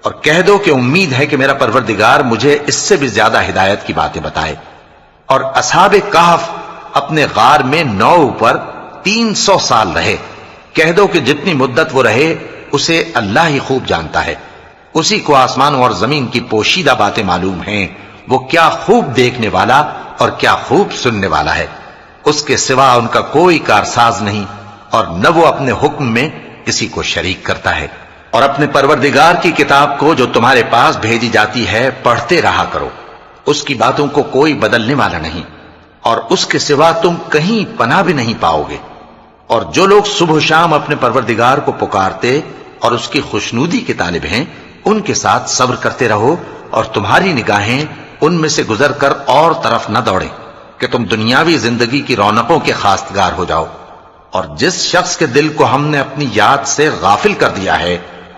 اور کہہ دو کہ امید ہے کہ میرا پروردگار مجھے اس سے بھی زیادہ ہدایت کی باتیں بتائے۔ اور اصحاب کہف اپنے غار میں 9 پر 300 سال رہے۔ کہہ دو کہ جتنی مدت وہ رہے اسے اللہ ہی خوب جانتا ہے، اسی کو آسمانوں اور زمین کی پوشیدہ باتیں معلوم ہیں، وہ کیا خوب دیکھنے والا اور کیا خوب سننے والا ہے۔ اس کے سوا ان کا کوئی کارساز نہیں، اور نہ وہ اپنے حکم میں کسی کو شریک کرتا ہے۔ اور اپنے پروردگار کی کتاب کو جو تمہارے پاس بھیجی جاتی ہے پڑھتے رہا کرو، اس کی باتوں کو کوئی بدلنے والا نہیں، اور اس کے سوا تم کہیں پناہ بھی نہیں پاؤ گے۔ اور جو لوگ صبح و شام اپنے پروردگار کو پکارتے اور اس کی خوشنودی کے طالب ہیں، ان کے ساتھ صبر کرتے رہو، اور تمہاری نگاہیں ان میں سے گزر کر اور طرف نہ دوڑیں کہ تم دنیاوی زندگی کی رونقوں کے خواستگار ہو جاؤ۔ اور جس شخص کے دل کو ہم نے اپنی یاد سے غافل کر دیا ہے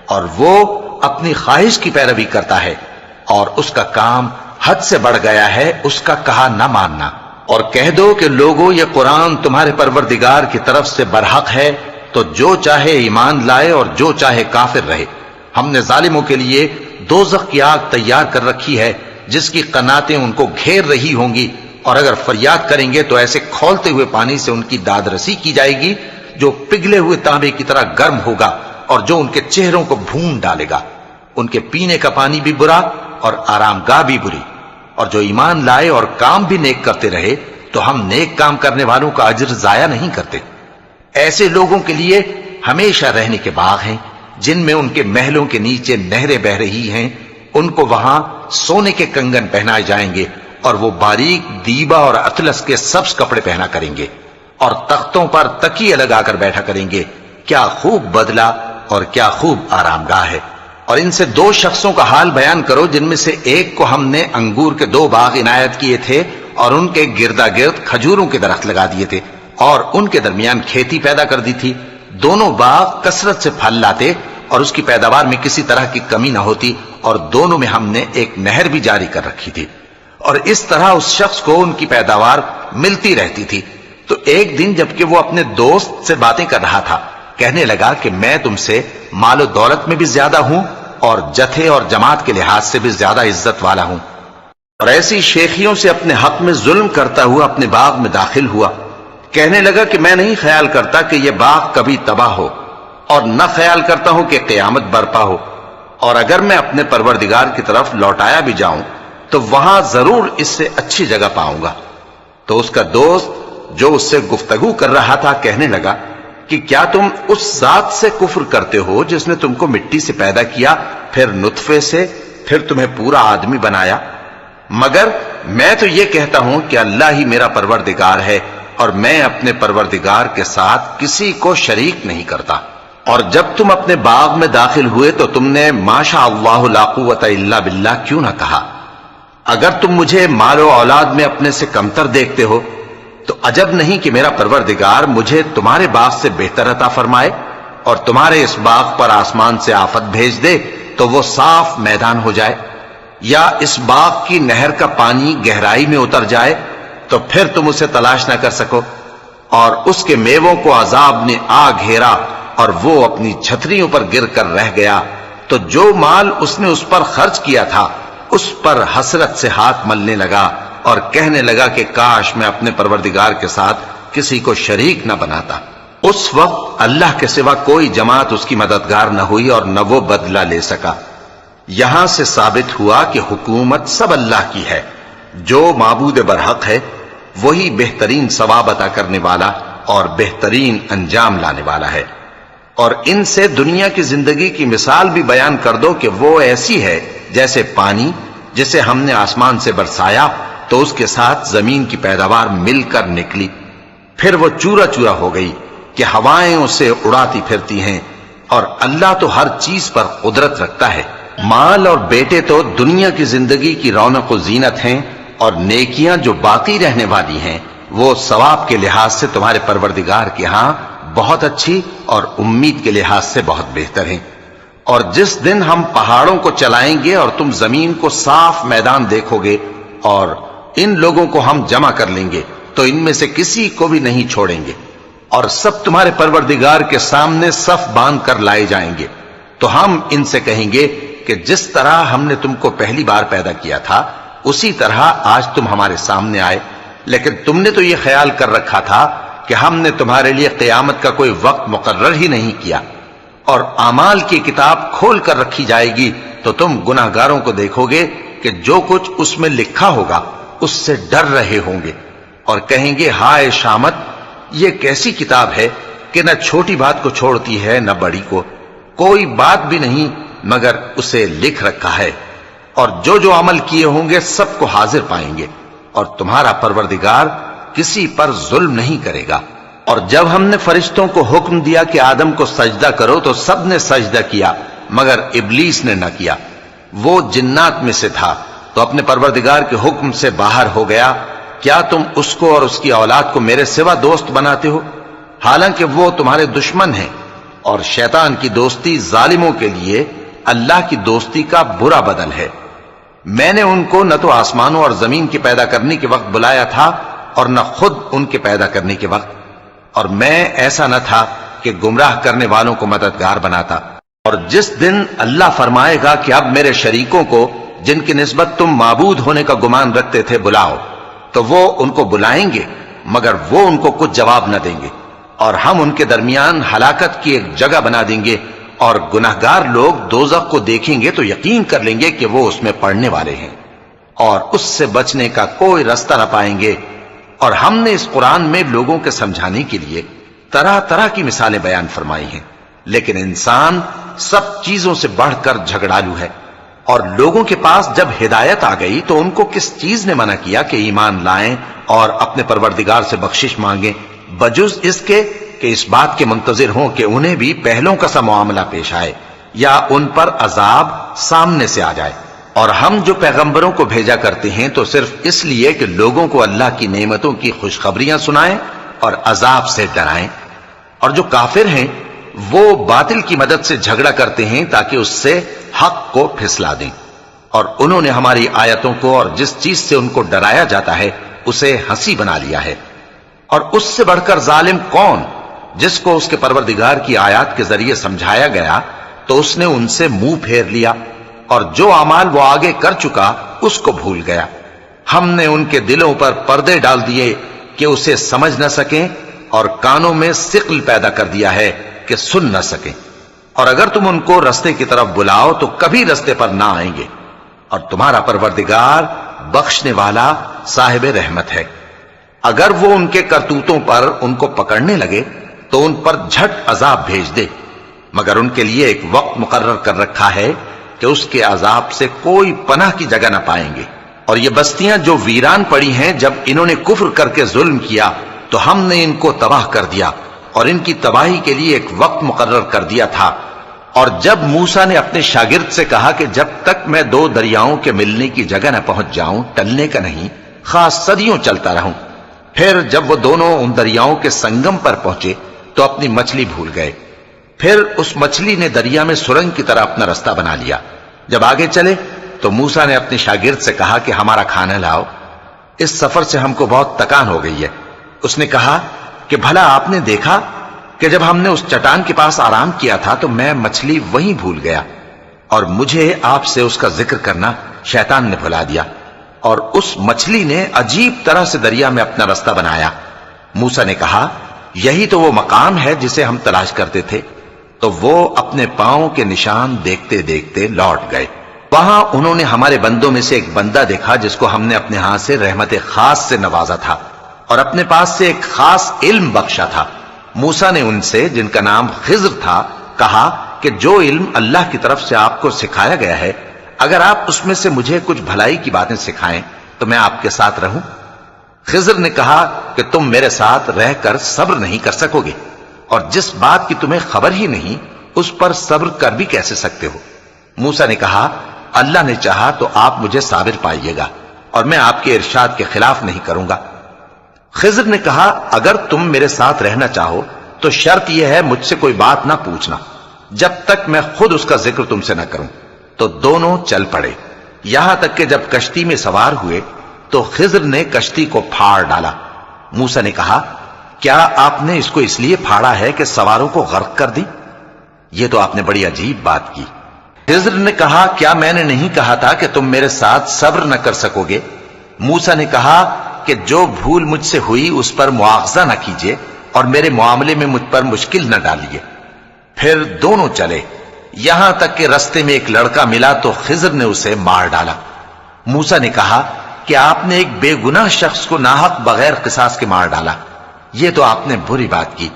اور وہ اپنی خواہش کی پیروی کرتا ہے اور اس کا کام حد سے بڑھ گیا ہے، اس کا کہا نہ ماننا۔ اور کہہ دو کہ لوگو یہ قرآن تمہارے پروردگار کی طرف سے برحق ہے، تو جو چاہے ایمان لائے اور جو چاہے کافر رہے۔ ہم نے ظالموں کے لیے دوزخ کی آگ تیار کر رکھی ہے جس کی قناتیں ان کو گھیر رہی ہوں گی، اور اگر فریاد کریں گے تو ایسے کھولتے ہوئے پانی سے ان کی داد رسی کی جائے گی جو پگھلے ہوئے تانبے کی طرح گرم ہوگا اور جو ان کے چہروں کو بھون ڈالے گا۔ ان کے پینے کا پانی بھی برا اور آرام گاہ بھی بری۔ اور جو ایمان لائے اور کام بھی نیک کرتے رہے تو ہم نیک کام کرنے والوں کا اجر ضائع نہیں کرتے۔ ایسے لوگوں کے لیے ہمیشہ رہنے کے باغ ہیں جن میں ان کے محلوں کے نیچے نہریں بہ رہی ہیں، ان کو وہاں سونے کے کنگن پہنائے جائیں گے، اور وہ باریک دیبا اور اطلس کے سبز کپڑے پہنا کریں گے، اور تختوں پر تکیے لگا کر بیٹھا کریں گے۔ کیا خوب بدلہ اور کیا خوب آرام گاہ ہے۔ اور ان سے 2 شخصوں کا حال بیان کرو جن میں سے ایک کو ہم نے انگور کے 2 باغ عنایت کیے تھے اور ان کے گردا گرد کھجوروں کے درخت لگا دیے تھے اور ان کے درمیان کھیتی پیدا کر دی تھی۔ دونوں باغ کثرت سے پھل لاتے اور اس کی پیداوار میں کسی طرح کی کمی نہ ہوتی، اور دونوں میں ہم نے ایک نہر بھی جاری کر رکھی تھی، اور اس طرح اس شخص کو ان کی پیداوار ملتی رہتی تھی۔ تو ایک دن جبکہ وہ اپنے دوست سے باتیں کر رہا تھا، کہنے لگا کہ میں تم سے مال و دولت میں بھی زیادہ ہوں اور جتھے اور جماعت کے لحاظ سے بھی زیادہ عزت والا ہوں۔ اور ایسی شیخیوں سے اپنے حق میں ظلم کرتا ہوا اپنے باغ میں داخل ہوا، کہنے لگا کہ میں نہیں خیال کرتا کہ یہ باغ کبھی تباہ ہو، اور نہ خیال کرتا ہوں کہ قیامت برپا ہو، اور اگر میں اپنے پروردگار کی طرف لوٹایا بھی جاؤں تو وہاں ضرور اس سے اچھی جگہ پاؤں گا۔ تو اس کا دوست جو اس سے گفتگو کر رہا تھا کہنے لگا کہ کیا تم اس ذات سے کفر کرتے ہو جس نے تم کو مٹی سے پیدا کیا، پھر نطفے سے، پھر تمہیں پورا آدمی بنایا؟ مگر میں تو یہ کہتا ہوں کہ اللہ ہی میرا پروردگار ہے، اور میں اپنے پروردگار کے ساتھ کسی کو شریک نہیں کرتا۔ اور جب تم اپنے باغ میں داخل ہوئے تو تم نے ما شاء اللہ لا قوت الا باللہ کیوں نہ کہا؟ اگر تم مجھے مال و اولاد میں اپنے سے کمتر دیکھتے ہو تو عجب نہیں کہ میرا پروردگار مجھے تمہارے باغ سے بہتر عطا فرمائے، اور تمہارے اس باغ پر آسمان سے آفت بھیج دے تو وہ صاف میدان ہو جائے، یا اس باغ کی نہر کا پانی گہرائی میں اتر جائے تو پھر تم اسے تلاش نہ کر سکو، اور اس کے میووں کو عذاب نے آ گھیرا اور وہ اپنی چھتریوں پر گر کر رہ گیا، تو جو مال اس نے اس پر خرچ کیا تھا اس پر حسرت سے ہاتھ ملنے لگا اور کہنے لگا کہ کاش میں اپنے پروردگار کے ساتھ کسی کو شریک نہ بناتا۔ اس وقت اللہ کے سوا کوئی جماعت اس کی مددگار نہ ہوئی اور نہ وہ بدلہ لے سکا۔ یہاں سے ثابت ہوا کہ حکومت سب اللہ کی ہے، جو معبود برحق ہے وہی بہترین ثواب عطا کرنے والا اور بہترین انجام لانے والا ہے۔ اور ان سے دنیا کی زندگی کی مثال بھی بیان کر دو کہ وہ ایسی ہے جیسے پانی جسے ہم نے آسمان سے برسایا تو اس کے ساتھ زمین کی پیداوار مل کر نکلی، پھر وہ چورا چورا ہو گئی کہ ہوائیں اسے اڑاتی پھرتی ہیں، اور اللہ تو ہر چیز پر قدرت رکھتا ہے۔ مال اور بیٹے تو دنیا کی زندگی کی رونق و زینت ہیں، اور نیکیاں جو باقی رہنے والی ہیں وہ ثواب کے لحاظ سے تمہارے پروردگار کے ہاں بہت اچھی اور امید کے لحاظ سے بہت بہتر ہیں۔ اور جس دن ہم پہاڑوں کو چلائیں گے اور تم زمین کو صاف میدان دیکھو گے اور ان لوگوں کو ہم جمع کر لیں گے تو ان میں سے کسی کو بھی نہیں چھوڑیں گے، اور سب تمہارے پروردگار کے سامنے صف باندھ کر لائے جائیں گے، تو ہم ان سے کہیں گے کہ جس طرح ہم نے تم کو پہلی بار پیدا کیا تھا اسی طرح آج تم ہمارے سامنے آئے، لیکن تم نے تو یہ خیال کر رکھا تھا کہ ہم نے تمہارے لیے قیامت کا کوئی وقت مقرر ہی نہیں کیا، اور اعمال کی کتاب کھول کر رکھی جائے گی تو تم گناہگاروں کو دیکھو گے کہ جو کچھ اس میں لکھا ہوگا اس سے ڈر رہے ہوں گے، اور کہیں گے ہائے شامت، یہ کیسی کتاب ہے کہ نہ چھوٹی بات کو چھوڑتی ہے نہ بڑی کو، کوئی بات بھی نہیں مگر اسے لکھ رکھا ہے، اور جو جو عمل کیے ہوں گے سب کو حاضر پائیں گے، اور تمہارا پروردگار کسی پر ظلم نہیں کرے گا۔ اور جب ہم نے فرشتوں کو حکم دیا کہ آدم کو سجدہ کرو تو سب نے سجدہ کیا مگر ابلیس نے نہ کیا، وہ جنات میں سے تھا تو اپنے پروردگار کے حکم سے باہر ہو گیا۔ کیا تم اس کو اور اس کی اولاد کو میرے سوا دوست بناتے ہو، حالانکہ وہ تمہارے دشمن ہیں، اور شیطان کی دوستی ظالموں کے لیے اللہ کی دوستی کا برا بدل ہے۔ میں نے ان کو نہ تو آسمانوں اور زمین کے پیدا کرنے کے وقت بلایا تھا اور نہ خود ان کے پیدا کرنے کے وقت، اور میں ایسا نہ تھا کہ گمراہ کرنے والوں کو مددگار بناتا۔ اور جس دن اللہ فرمائے گا کہ اب میرے شریکوں کو جن کی نسبت تم معبود ہونے کا گمان رکھتے تھے بلاؤ، تو وہ ان کو بلائیں گے مگر وہ ان کو کچھ جواب نہ دیں گے، اور ہم ان کے درمیان ہلاکت کی ایک جگہ بنا دیں گے، اور گناہگار لوگ دوزخ کو دیکھیں گے تو یقین کر لیں گے کہ وہ اس میں پڑنے والے ہیں، اور اس سے بچنے کا کوئی راستہ نہ پائیں گے۔ اور ہم نے اس قرآن میں لوگوں کے سمجھانے کے لیے طرح طرح کی مثالیں بیان فرمائی ہیں، لیکن انسان سب چیزوں سے بڑھ کر جھگڑالو ہے، اور لوگوں کے پاس جب ہدایت آ گئی تو ان کو کس چیز نے منع کیا کہ ایمان لائیں اور اپنے پروردگار سے بخشش مانگیں، بجز اس کے کہ اس بات کے منتظر ہوں کہ انہیں بھی پہلوں کا سا معاملہ پیش آئے یا ان پر عذاب سامنے سے آ جائے۔ اور ہم جو پیغمبروں کو بھیجا کرتے ہیں تو صرف اس لیے کہ لوگوں کو اللہ کی نعمتوں کی خوشخبریاں سنائیں اور عذاب سے ڈرائیں، اور جو کافر ہیں وہ باطل کی مدد سے جھگڑا کرتے ہیں تاکہ اس سے حق کو پھسلا دیں، اور انہوں نے ہماری آیتوں کو اور جس چیز سے ان کو ڈرایا جاتا ہے اسے ہنسی بنا لیا ہے۔ اور اس سے بڑھ کر ظالم کون، جس کو اس کے پروردگار کی آیات کے ذریعے سمجھایا گیا تو اس نے ان سے منہ پھیر لیا، اور جو اعمال وہ آگے کر چکا اس کو بھول گیا۔ ہم نے ان کے دلوں پر پردے ڈال دیے کہ اسے سمجھ نہ سکیں، اور کانوں میں ثقل پیدا کر دیا ہے کہ سن نہ سکیں، اور اگر تم ان کو رستے کی طرف بلاؤ تو کبھی رستے پر نہ آئیں گے، اور تمہارا پروردگار بخشنے والا صاحب رحمت ہے۔ اگر وہ ان کے کرتوتوں پر ان کو پکڑنے لگے تو ان پر جھٹ عذاب بھیج دے، مگر ان کے لیے ایک وقت مقرر کر رکھا ہے کہ اس کے عذاب سے کوئی پناہ کی جگہ نہ پائیں گے۔ اور یہ بستیاں جو ویران پڑی ہیں، جب انہوں نے کفر کر کے ظلم کیا تو ہم نے ان کو تباہ کر دیا اور ان کی تباہی کے لیے ایک وقت مقرر کر دیا تھا۔ اور جب موسیٰ نے اپنے شاگرد سے کہا کہ جب تک میں دو دریاؤں کے ملنے کی جگہ نہ پہنچ جاؤں ٹلنے کا نہیں، خاص صدیوں چلتا رہوں، پھر جب وہ دونوں ان دریاؤں کے سنگم پر پہنچے تو اپنی مچھلی بھول گئے۔ پھر اس مچھلی نے دریا میں سرنگ کی طرح اپنا رستہ بنا لیا۔ جب آگے چلے تو موسیٰ نے اپنے شاگرد سے کہا کہ ہمارا کھانا لاؤ، اس سفر سے ہم کو بہت تکان ہو گئی ہے۔ اس نے کہا کہ بھلا آپ نے دیکھا کہ جب ہم نے اس چٹان کے پاس آرام کیا تھا تو میں مچھلی وہیں بھول گیا، اور مجھے آپ سے اس کا ذکر کرنا شیطان نے بھلا دیا، اور اس مچھلی نے عجیب طرح سے دریا میں اپنا رستہ بنایا۔ موسیٰ نے کہا یہی تو وہ مقام ہے جسے ہم تلاش کرتے تھے۔ تو وہ اپنے پاؤں کے نشان دیکھتے دیکھتے لوٹ گئے۔ وہاں انہوں نے ہمارے بندوں میں سے ایک بندہ دیکھا جس کو ہم نے اپنے ہاتھ سے رحمت خاص سے نوازا تھا اور اپنے پاس سے ایک خاص علم بخشا تھا۔ موسیٰ نے ان سے، جن کا نام خضر تھا، کہا کہ جو علم اللہ کی طرف سے آپ کو سکھایا گیا ہے، اگر آپ اس میں سے مجھے کچھ بھلائی کی باتیں سکھائیں تو میں آپ کے ساتھ رہوں۔ خضر نے کہا کہ تم میرے ساتھ رہ کر صبر نہیں کر سکو گے، اور جس بات کی تمہیں خبر ہی نہیں اس پر صبر کر بھی کیسے سکتے ہو؟ موسیٰ نے کہا اللہ نے چاہا تو آپ مجھے صابر پائیے گا اور میں آپ کے ارشاد کے خلاف نہیں کروں گا۔ خضر نے کہا اگر تم میرے ساتھ رہنا چاہو تو شرط یہ ہے مجھ سے کوئی بات نہ پوچھنا جب تک میں خود اس کا ذکر تم سے نہ کروں۔ تو دونوں چل پڑے، یہاں تک کہ جب کشتی میں سوار ہوئے تو خضر نے کشتی کو پھاڑ ڈالا۔ موسیٰ نے کہا کیا آپ نے اس کو اس لیے پھاڑا ہے کہ سواروں کو غرق کر دی؟ یہ تو آپ نے بڑی عجیب بات کی۔ خضر نے کہا کیا میں نے نہیں کہا تھا کہ تم میرے ساتھ صبر نہ کر سکو گے؟ موسیٰ نے کہا کہ جو بھول مجھ سے ہوئی اس پر مواخذہ نہ کیجیے اور میرے معاملے میں مجھ پر مشکل نہ ڈالیے۔ پھر دونوں چلے، یہاں تک کہ رستے میں ایک لڑکا ملا تو خضر نے اسے مار ڈالا۔ موسیٰ نے کہا کہ آپ نے ایک بے گناہ شخص کو ناحق بغیر قصاص کے مار ڈالا، یہ تو آپ نے بری بات کی۔